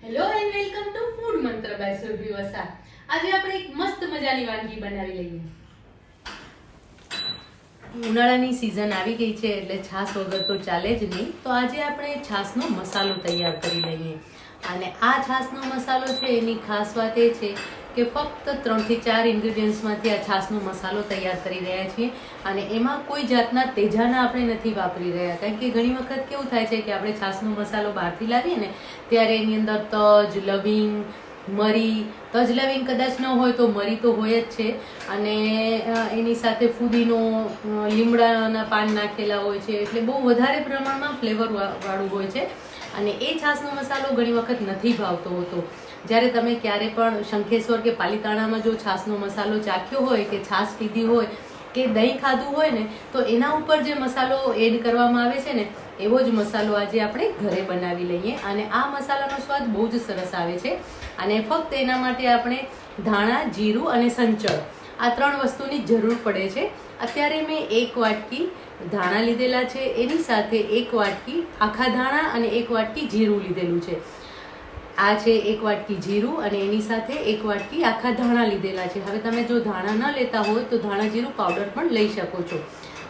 Hello and welcome to food મંત્ર by Surabhi Vasa. આજે આપણે એક મસ્ત મજાની વાનગી બનાવી લઈએ. ઉનાળાની સીઝન આવી ગઈ છે એટલે છાશ વગર તો ચાલે જ નહીં. તો આજે આપણે છાશનો મસાલો તૈયાર કરી લઈએ. અને આ છાશનો મસાલો છે એની ખાસ વાત એ છે કે ફક્ત 3 થી 4 ઇન્ગ્રેડિયન્ટ્સમાંથી આ છાશનો મસાલો તૈયાર કરી રહ્યા છીએ. અને એમાં કોઈ જાતના તેજાના આપણે નથી વાપરી રહ્યા, કારણ કે ઘણી વખત કેવું થાય છે કે આપણે છાશનો મસાલો બહારથી લાવીએ ને ત્યારે એની અંદર તજ, લવિંગ, મરી, તજ લવિંગ કદાચ ન હોય તો મરી તો હોય જ છે, અને એની સાથે ફુદીનો, લીમડાના પાન નાખેલા હોય છે, એટલે બહુ વધારે પ્રમાણમાં ફ્લેવર વાળું હોય છે. અને એ છાશનો મસાલો ઘણી વખત નથી ભાવતો હોતો. જ્યારે તમે ક્યારે પણ શંખેશ્વર કે પાલિતાણામાં જો છાશનો મસાલો ચાખ્યો હોય કે છાશ પીધી હોય કે દહીં ખાધું હોય ને, તો એના ઉપર જે મસાલો એડ કરવામાં આવે છે ને એવો જ મસાલો આજે આપણે ઘરે બનાવી લઈએ. અને આ મસાલાનો સ્વાદ બહુ જ સરસ આવે છે. અને ફક્ત એના માટે આપણે ધાણા, જીરું અને સંચળ આ 3 વસ્તુની જરૂર પડે છે. અત્યારે મેં 1 વાટકી ધાણા લીધેલા છે, એની સાથે 1 વાટકી આખા ધાણા અને 1 વાટકી જીરું લીધેલું છે. આ છે 1 વાટકી જીરું અને એની સાથે 1 વાટકી આખા ધાણા લીધેલા છે. હવે તમે જો ધાણા ન લેતા હોય તો ધાણા જીરું પાવડર પણ લઈ શકો છો.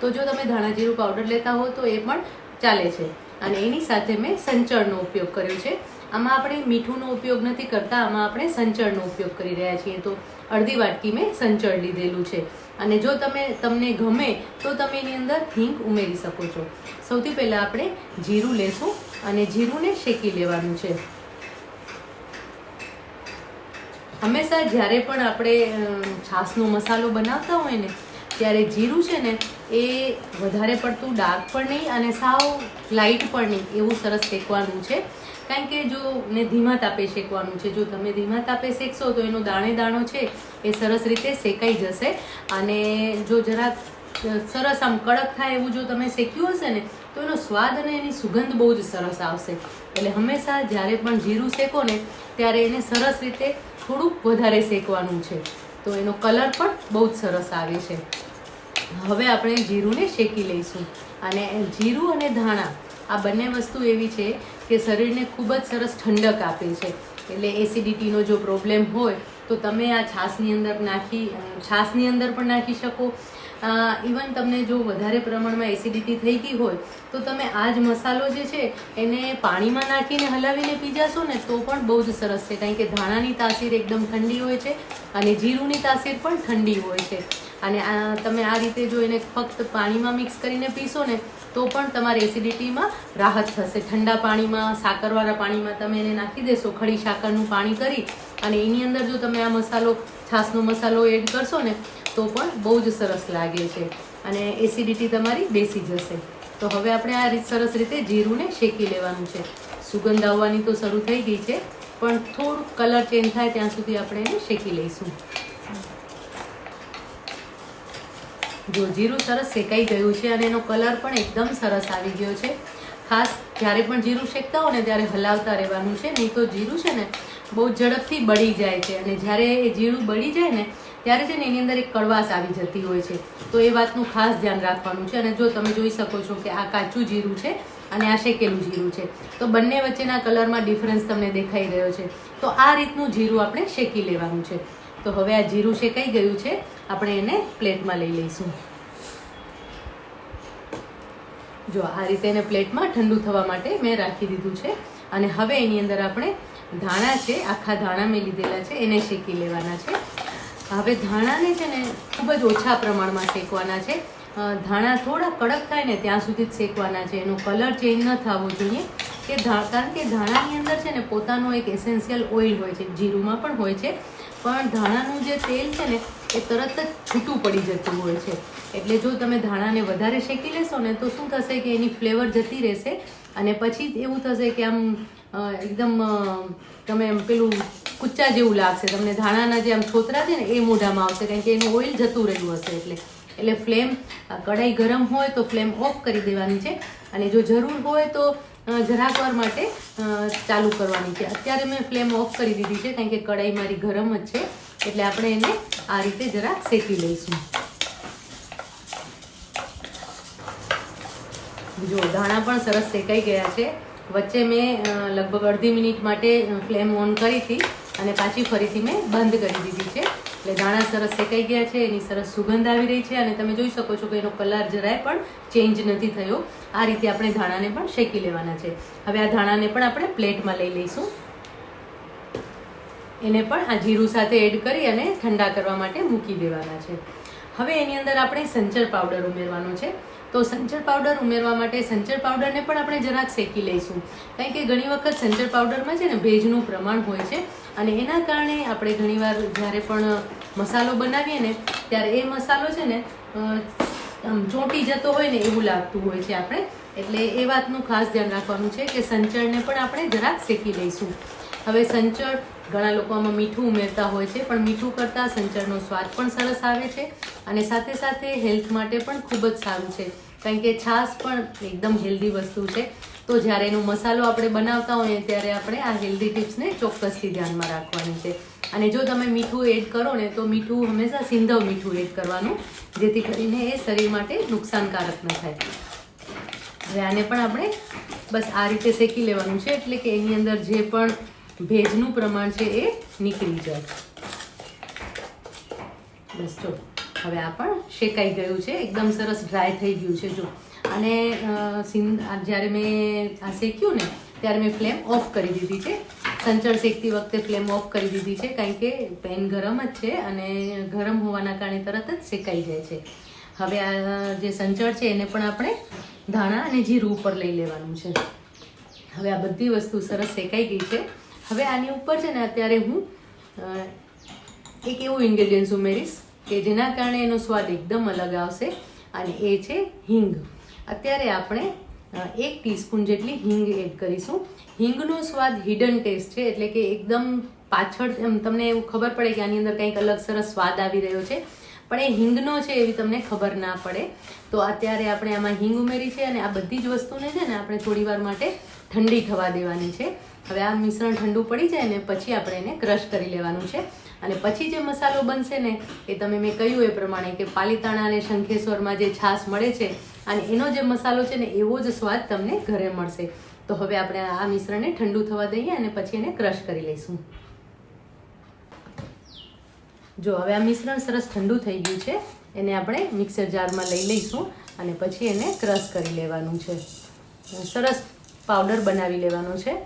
તો જો તમે ધાણા જીરું પાવડર લેતા હો તો એ પણ ચાલે છે. અને એની સાથે મેં સંચળનો ઉપયોગ કર્યો છે. આમાં આપણે મીઠુંનો ઉપયોગ નથી કરતા, આમાં આપણે સંચળનો ઉપયોગ કરી રહ્યા છીએ. તો અડધી વાટકી મેં સંચળ લીધેલું છે. અને જો તમને ગમે તો તમે એની અંદર હિંગ ઉમેરી શકો છો. સૌથી પહેલાં આપણે જીરું લેશું અને જીરુંને શેકી લેવાનું છે. હંમેશા જ્યારે પણ આપણે છાશનો મસાલો બનાવતા હોય ને ત્યારે જીરું છે ને એ વધારે પડતું ડાર્ક પણ નહીં અને સાવ લાઇટ પણ નહીં એવું સરસ શેકવાનું છે. કારણ કે જો ને ધીમા તાપે શેકવાનું છે. જો તમે ધીમા તાપે શેકશો તો એનો દાણો છે એ સરસ રીતે શેકાઈ જશે. અને જો જરાક સરસ આમ કડક થાય એવું જો તમે શેક્યું હશે ને તો એનો સ્વાદ અને એની સુગંધ બહુ જ સરસ આવશે. એટલે હંમેશા જ્યારે પણ જીરું શેકો ને ત્યારે એને સરસ રીતે થોડુંક વધારે શેકવાનું છે, તો એનો કલર પણ બહુ જ સરસ આવે છે. હવે આપણે જીરુંને શેકી લઈશું. અને જીરું અને ધાણા આ બંને વસ્તુ એવી છે કે શરીરને ખૂબ જ સરસ ઠંડક આપે છે. એટલે એસિડિટીનો જો પ્રોબ્લેમ હોય તો તમે આ છાશની અંદર પણ નાખી શકો. ઇવન તમને જો વધારે પ્રમાણમાં એસિડિટી થઈ ગઈ હોય તો તમે આ જ મસાલો જે છે એને પાણીમાં નાખીને હલાવીને પી જશો ને તો પણ બહુ જ સરસ છે. કારણ કે ધાણાની તાસીર એકદમ ઠંડી હોય છે અને જીરુંની તાસીર પણ ઠંડી હોય છે. અને તમે આ રીતે જો એને ફક્ત પાણીમાં મિક્સ કરીને પીશો ને તો પણ તમારી એસિડિટીમાં રાહત થશે. ઠંડા પાણીમાં, સાકરવાળા પાણીમાં તમે એને નાખી દેશો, ખડી સાકરનું પાણી કરી અને એની અંદર જો તમે આ છાશનો મસાલો એડ કરશો ને તો પણ બહુ જ સરસ લાગે છે અને એસિડિટી તમારી બેસી જશે. તો હવે આપણે આ સરસ રીતે જીરુંને શેકી લેવાનું છે. સુગંધ આવવાની તો શરૂ થઈ ગઈ છે, પણ થોડુંક કલર ચેન્જ થાય ત્યાં સુધી આપણે એને શેકી લઈશું. જો જીરું સરસ શેકાઈ ગયું છે અને એનો કલર પણ એકદમ સરસ આવી ગયો છે. ખાસ જ્યારે પણ જીરું શેકતા હો ને ત્યારે હલાવતા રહેવાનું છે, નહીં તો જીરું છે ને બહુ ઝડપથી બળી જાય છે. અને જ્યારે એ જીરું બળી જાય ને ત્યારે છે ને એની અંદર એક કડવાશ આવી જતી હોય છે. તો એ વાતનું ખાસ ધ્યાન રાખવાનું છે. અને જો તમે જોઈ શકો છો કે આ કાચું જીરું છે અને આ શેકેલું જીરું છે, તો બંને વચ્ચેના કલરમાં ડિફરન્સ તમને દેખાઈ રહ્યો છે. તો આ રીતનું જીરું આપણે શેકી લેવાનું છે. તો હવે આ જીરું શેકાઈ ગયું છે, આપણે એને પ્લેટમાં લઈ લઈશું. જો આ રીતે એને પ્લેટમાં ઠંડુ થવા માટે મેં રાખી દીધું છે. અને હવે એની અંદર આપણે ધાણા છે, આખા ધાણા મેં લીધેલા છે, એને શેકી લેવાના છે. હવે ધાણાને છે ને ખૂબ જ ઓછા પ્રમાણમાં શેકવાના છે. ધાણા થોડા કડક થાય ને ત્યાં સુધી જ શેકવાના છે. એનો કલર ચેન્જ ન થવો જોઈએ કારણ કે ધાણાની અંદર છે ને પોતાનો એક એસેન્શિયલ ઓઇલ હોય છે, જીરુંમાં પણ હોય છે, પણ ધાણાનું જે તેલ છે ને એ તરત જ છૂટું પડી જતું હોય છે. એટલે જો તમે ધાણાને વધારે શેકી લેશો ને તો શું થશે કે એની ફ્લેવર જતી રહેશે અને પછી એવું થશે કે આમ એકદમ તમે પેલું કુચ્ચા જેવું લાગશે તમને. ધાણાના જે આમ છોતરા છે ને એ મોઢામાં આવશે, કારણ કે એનું ઓઇલ જતું રહ્યું હશે. એટલે ફ્લેમ, કઢાઈ ગરમ હોય તો ફ્લેમ ઓફ કરી દેવાની છે અને જો જરૂર હોય તો જરાક વાર માટે ચાલુ કરવાની છે. અત્યારે મેં ફ્લેમ ઓફ કરી દીધી છે કારણ કે કઢાઈ મારી ગરમ જ છે. એટલે આપણે એને આ રીતે જરાક શેકી લઈશું. જો ધાણા પણ સરસ શેકાઈ ગયા છે વચ્ચે મેં લગભગ અડધી મિનિટ માટે ફ્લેમ ઓન કરી હતી અને પાછી ફરીથી મેં બંધ કરી દીધી છે. એટલે ધાણા સરસ શેકાઈ ગયા છે, એની સરસ સુગંધ આવી રહી છે અને તમે જોઈ શકો છો કે એનો કલર જરાય પણ ચેન્જ નથી થયો. આ રીતે આપણે ધાણાને પણ શેકી લેવાના છે. હવે આ ધાણાને પણ આપણે પ્લેટમાં લઈ લઈશું. એને પણ આ જીરું સાથે એડ કરી અને ઠંડા કરવા માટે મૂકી દેવાના છે. હવે એની અંદર આપણે સંચર પાવડર ઉમેરવાનો છે. તો સંચર પાવડર ઉમેરવા માટે સંચર પાવડરને પણ આપણે જરાક શેકી લઈશું, કારણ કે ઘણી વખત સંચર પાવડરમાં છે ને ભેજનું પ્રમાણ હોય છે અને એના કારણે આપણે ઘણીવાર જ્યારે પણ મસાલો બનાવીએ ને ત્યારે એ મસાલો છે ને ચોંટી જતો હોય ને એવું લાગતું હોય છે આપણે. એટલે એ વાતનું ખાસ ધ્યાન રાખવાનું છે કે સંચરને પણ આપણે જરાક શેકી લઈશું. હવે સંચર ઘણા લોકો આમાં મીઠું ઉમેરતા હોય છે, પણ મીઠું કરતાં સંચરનો સ્વાદ પણ સરસ આવે છે અને સાથે સાથે હેલ્થ માટે પણ ખૂબ જ સારું છે, કારણ કે છાશ પણ એકદમ હેલ્ધી વસ્તુ છે. તો જ્યારે એનો મસાલો આપણે બનાવતા હોઈએ ત્યારે આપણે આ હેલ્ધી ટિપ્સને ચોક્કસથી ધ્યાનમાં રાખવાની છે. અને જો તમે મીઠું એડ કરો ને તો મીઠું હંમેશા સિંધવ મીઠું એડ કરવાનું, જેથી કરીને એ શરીર માટે નુકસાનકારક ન થાય. હવે આને પણ આપણે બસ આ રીતે શેકી લેવાનું છે, એટલે કે એની અંદર જે પણ ભેજનું પ્રમાણ છે એ નીકળી જાય. બસ જો હવે આ પણ શેકાઈ ગયું છે, એકદમ સરસ ડ્રાય થઈ ગયું છે. જો અને જ્યારે મેં આ શેક્યું ને ત્યારે મેં ફ્લેમ ઓફ કરી દીધી છે. સંચળ શેકતી વખતે ફ્લેમ ઓફ કરી દીધી છે, કારણ કે પેન ગરમ જ છે અને ગરમ હોવાના કારણે તરત જ શેકાઈ જાય છે. હવે આ જે સંચળ છે એને પણ આપણે ધાણા અને જીરું ઉપર લઈ લેવાનું છે. હવે આ બધી વસ્તુ સરસ શેકાઈ ગઈ છે. હવે આની ઉપર છે ને અત્યારે હું એક એવું ઇન્ગ્રેડિયન્ટ્સ ઉમેરીશ કે જેના કારણે એનો સ્વાદ એકદમ અલગ આવશે, અને એ છે હિંગ. અત્યારે આપણે 1 ટીસ્પૂન જેટલી હિંગ એડ કરીશું. હિંગનો સ્વાદ હિડન ટેસ્ટ છે, એટલે કે એકદમ પાછળ તમને એવું ખબર પડે કે આની અંદર કંઈક અલગ સરસ સ્વાદ આવી રહ્યો છે, પણ એ હિંગનો છે એવી તમને ખબર ના પડે. તો અત્યારે આપણે આમાં હિંગ ઉમેરી છે અને આ બધી જ વસ્તુને છે ને આપણે થોડી વાર માટે ઠંડી થવા દેવાની છે. હવે આ મિશ્રણ ઠંડુ પડી જાય ને પછી આપણે એને ક્રશ કરી લેવાનું છે, અને પછી જે મસાલો બનશે ને એ તમે મેં કહ્યું એ પ્રમાણે કે પાલીતાણા અને શંખેશ્વરમાં જે છાશ મળે છે અને એનો જે મસાલો છે ને એવો જ સ્વાદ તમને ઘરે મળશે. તો હવે આપણે આ મિશ્રણને ઠંડુ થવા દઈએ અને પછી એને ક્રશ કરી લઈશું. જો હવે આ મિશ્રણ સરસ ઠંડુ થઈ ગયું છે, એને આપણે મિક્સર જારમાં લઈ લઈશું અને પછી એને ક્રશ કરી લેવાનું છે. સરસ પાવડર બનાવી લેવાનો છે.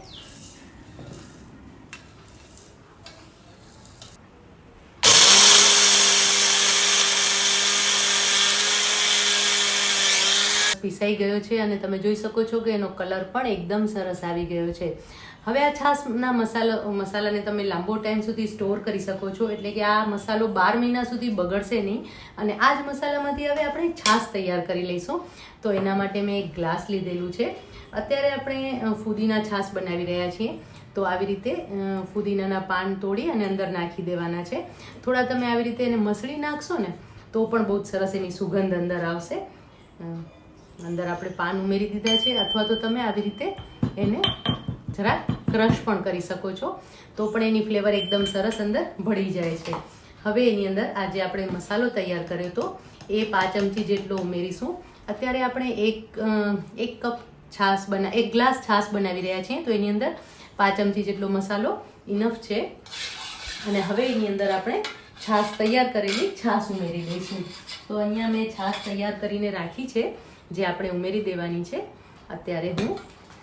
પીસાઈ ગયો છે અને તમે જોઈ શકો છો કે એનો કલર પણ એકદમ સરસ આવી ગયો છે. હવે આ છાશના મસાલાને તમે લાંબો ટાઈમ સુધી સ્ટોર કરી શકો છો, એટલે કે આ મસાલો 12 મહિના સુધી બગડશે નહીં. અને આ જ મસાલામાંથી હવે આપણે છાશ તૈયાર કરી લઈશું. તો એના માટે મેં એક ગ્લાસ લીધેલું છે. અત્યારે આપણે ફુદીના છાશ બનાવી રહ્યા છીએ. તો આવી રીતે ફુદીનાના પાન તોડી અને અંદર નાખી દેવાના છે. થોડા તમે આવી રીતે એને મસળી નાખશો ને તો પણ બહુ સરસ એની સુગંધ અંદર આવશે. અંદર આપણે પાન ઉમેરી દીધા છે, અથવા તો તમે આવી રીતે એને જરા ક્રશ પણ કરી શકો છો, તો પણ એની ફ્લેવર એકદમ સરસ અંદર ભળી જાય છે. હવે એની અંદર આજે આપણે મસાલો તૈયાર કર્યો તો એ 5 ચમચી જેટલો ઉમેરીશું. અત્યારે આપણે એક કપ છાશ એક ગ્લાસ છાશ બનાવી રહ્યા છીએ, તો એની અંદર 5 ચમચી જેટલો મસાલો ઇનફ છે. અને હવે એની અંદર આપણે છાશ તૈયાર કરેલી છાશ ઉમેરી દઈશું. તો અહીંયા મેં છાશ તૈયાર કરીને રાખી છે, જે આપણે ઉમેરી દેવાની છે. અત્યારે હું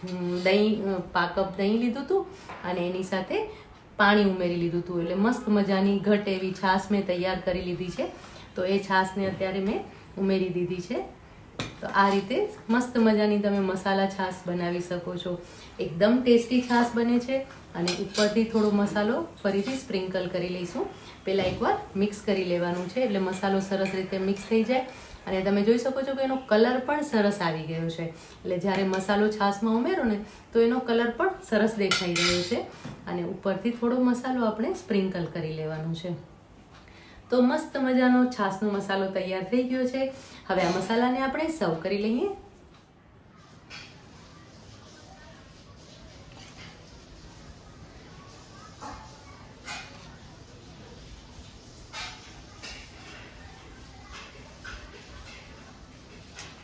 કપ દહીં લીધું હતું અને એની સાથે પાણી ઉમેરી લીધું હતું, એટલે મસ્ત મજાની ઘટ એવી છાશ મેં તૈયાર કરી લીધી છે. તો એ છાશને અત્યારે મેં ઉમેરી દીધી છે. તો આ રીતે મસ્ત મજાની તમે મસાલા છાશ બનાવી શકો છો. એકદમ ટેસ્ટી છાશ બને છે. અને ઉપરથી થોડો મસાલો ફરીથી સ્પ્રિંકલ કરી લઈશું. પહેલાં એકવાર મિક્સ કરી લેવાનું છે, એટલે મસાલો સરસ રીતે મિક્સ થઈ જાય. અને તમે જોઈ શકો છો કે એનો કલર પણ સરસ આવી ગયો છે. એટલે જ્યારે મસાલો છાશમાં ઉમેરો ને તો એનો કલર પણ સરસ દેખાઈ રહ્યો છે. અને ઉપરથી થોડો મસાલો આપણે સ્પ્રિંકલ કરી લેવાનું છે. તો મસ્ત મજાનો છાશનો મસાલો તૈયાર થઈ ગયો છે. હવે આ મસાલાને આપણે સર્વ કરી લઈએ.